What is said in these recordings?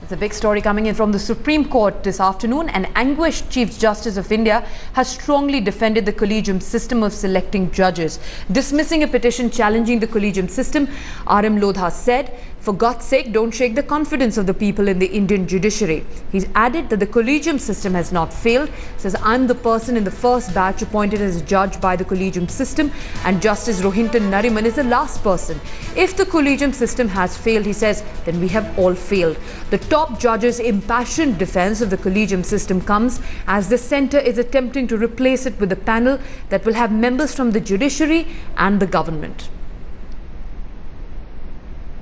It's a big story coming in from the Supreme Court this afternoon. An anguished Chief Justice of India has strongly defended the collegium system of selecting judges. Dismissing a petition challenging the collegium system, R.M. Lodha said, "For God's sake, don't shake the confidence of the people in the Indian judiciary." He's added that the collegium system has not failed. Says, "I'm the person in the first batch appointed as a judge by the collegium system, and Justice Rohinton Nariman is the last person. If the collegium system has failed," he says, "then we have all failed." The top judge's impassioned defense of the collegium system comes as the centre is attempting to replace it with a panel that will have members from the judiciary and the government.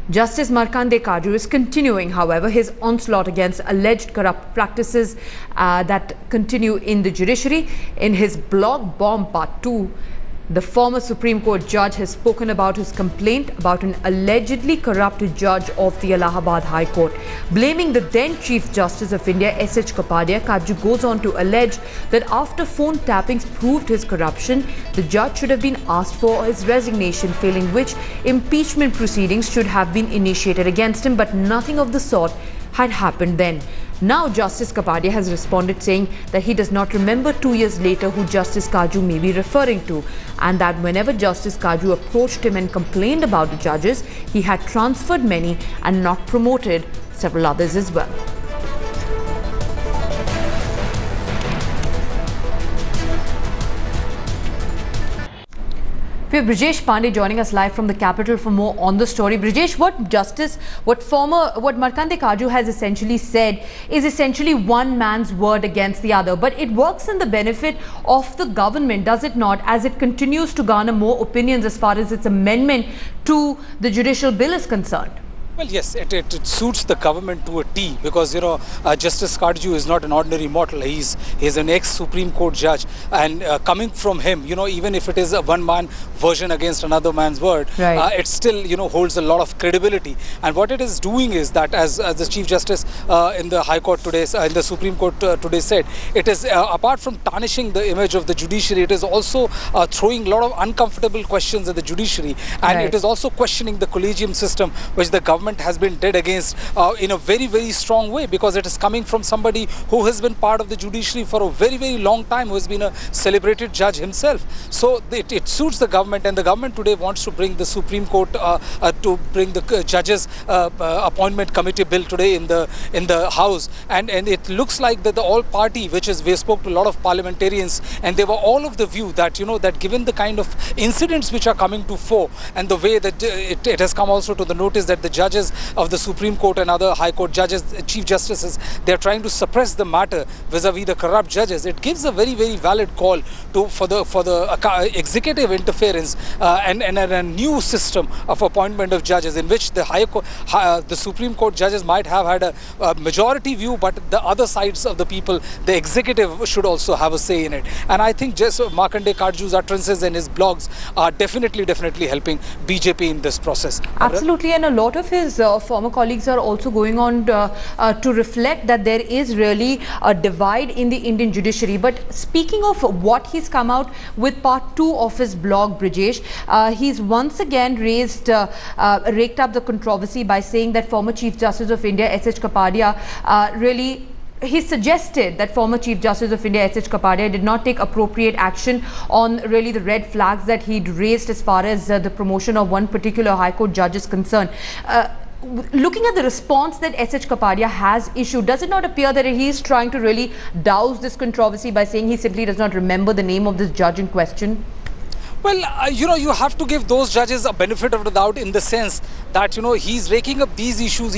Justice Markandey Katju is continuing, however, his onslaught against alleged corrupt practices that continue in the judiciary. In his blog Bomb Part 2, the former Supreme Court judge has spoken about his complaint about an allegedly corrupted judge of the Allahabad High Court. Blaming the then Chief Justice of India, S.H. Kapadia, Katju goes on to allege that after phone tappings proved his corruption, the judge should have been asked for his resignation, failing which impeachment proceedings should have been initiated against him, but nothing of the sort had happened then. Now Justice Kapadia has responded saying that he does not remember 2 years later who Justice Katju may be referring to, and that whenever Justice Katju approached him and complained about the judges, he had transferred many and not promoted several others as well. We have Brijesh Pandey joining us live from the capital for more on the story. Brijesh, what Markandey Katju has essentially said is essentially one man's word against the other, but it works in the benefit of the government, does it not, as it continues to garner more opinions as far as its amendment to the judicial bill is concerned? Well, yes, it suits the government to a T, because, Justice Katju is not an ordinary mortal. He's an ex-Supreme Court judge, and coming from him, even if it is a one-man version against another man's word, right, it still, holds a lot of credibility. And what it is doing is that, as the Chief Justice in the High Court today, in the Supreme Court today said, it is, apart from tarnishing the image of the judiciary, it is also throwing a lot of uncomfortable questions at the judiciary, and right, it is also questioning the collegium system, which the government has been dead against in a very, very strong way, because it is coming from somebody who has been part of the judiciary for a very, very long time, who has been a celebrated judge himself. So it suits the government, and the government today wants to bring the Supreme Court to bring the judges appointment committee bill today in the House, and it looks like that the all party, we spoke to a lot of parliamentarians, and they were all of the view that that given the kind of incidents which are coming to fore, and the way that it has come also to the notice that the judges of the Supreme Court and other High Court judges, Chief Justices, they are trying to suppress the matter vis-a-vis the corrupt judges. It gives a very, very valid call for the executive interference and a new system of appointment of judges, in which the Supreme Court judges might have had a majority view, but the other sides of the people, the executive, should also have a say in it. And I think just Markandey Katju's utterances and his blogs are definitely helping BJP in this process. Absolutely, and a lot of his former colleagues are also going on to reflect that there is really a divide in the Indian judiciary. But speaking of what he's come out with part 2 of his blog, Brijesh, he's once again raked up the controversy by saying that former Chief Justice of India, S.H. Kapadia, he suggested that former Chief Justice of India, S.H. Kapadia, did not take appropriate action on really the red flags that he'd raised as far as the promotion of one particular High Court judge is concerned. Looking at the response that S.H. Kapadia has issued, does it not appear that he is trying to really douse this controversy by saying he simply does not remember the name of this judge in question? Well, you have to give those judges a benefit of the doubt, in the sense that, he's raking up these issues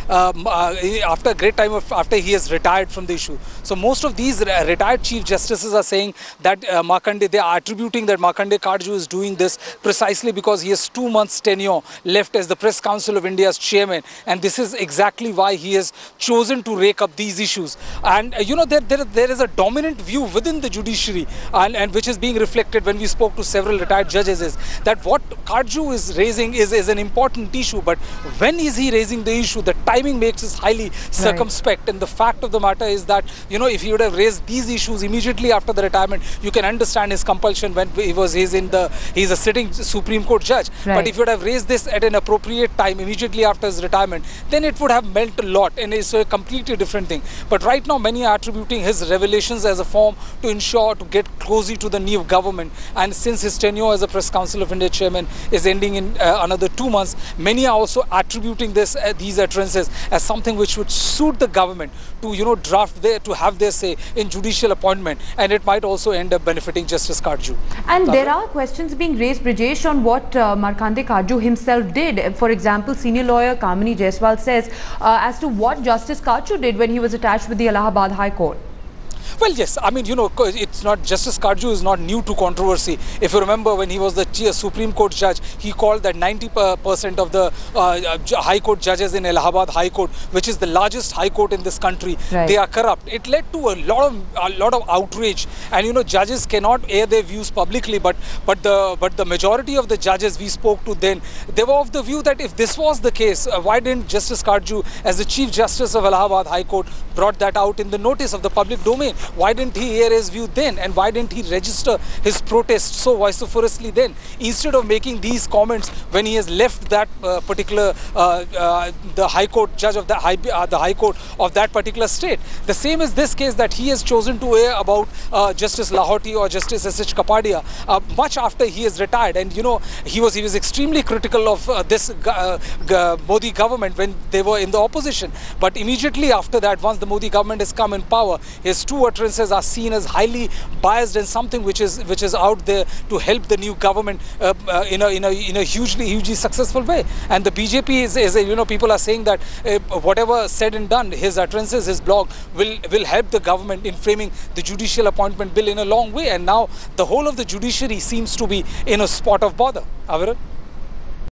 after a great time after he has retired from the issue. So most of these retired Chief Justices are saying that they are attributing that Markandey Katju is doing this precisely because he has 2 months tenure left as the Press Council of India's chairman, and this is exactly why he has chosen to rake up these issues. And there is a dominant view within the judiciary, and which is being reflected when we spoke to several retired judges, is that what Katju is raising is an important issue, but when is he raising the issue, the timing makes us highly circumspect. And the fact of the matter is that, you know, if he would have raised these issues immediately after the retirement, you can understand his compulsion when he's a sitting Supreme Court judge. But if you would have raised this at an appropriate time immediately after his retirement, then it would have meant a lot, and it's a completely different thing. But right now, many are attributing his revelations as a form to ensure to get closer to the new government. And since his tenure as a Press Council of India chairman is ending in another 2 months, many are also attributing these utterances as something which would suit the government to, you know, to have their say in judicial appointment, and it might also end up benefiting Justice Katju. And there are questions being raised, Brijesh, on what Markandey Katju himself did. For example, senior lawyer Kamini Jaiswal says as to what Justice Katju did when he was attached with the Allahabad High Court. Well, yes, I mean, you know, it's not, Justice Katju is not new to controversy. If you remember, when he was the Supreme Court judge, he called that 90% of the High Court judges in Allahabad High Court, which is the largest High Court in this country, they are corrupt. It led to a lot of outrage, and you know, judges cannot air their views publicly. But the majority of the judges we spoke to then, they were of the view that if this was the case, why didn't Justice Katju, as the Chief Justice of Allahabad High Court, brought that out in the notice of the public domain? Why didn't he air his view then, and why didn't he register his protest so vociferously then, instead of making these comments when he has left that particular the High Court judge of the High Court of that particular state? The same is this case that he has chosen to air about Justice Lahoti or Justice CJI Kapadia much after he has retired. And you know, he was extremely critical of this Modi government when they were in the opposition. But immediately after that, once the Modi government has come in power, his two utterances are seen as highly biased and something which is out there to help the new government in a hugely successful way. And the BJP is you know, people are saying that whatever said and done, his utterances, his blog will help the government in framing the judicial appointment bill in a long way. And now the whole of the judiciary seems to be in a spot of bother. Aviral?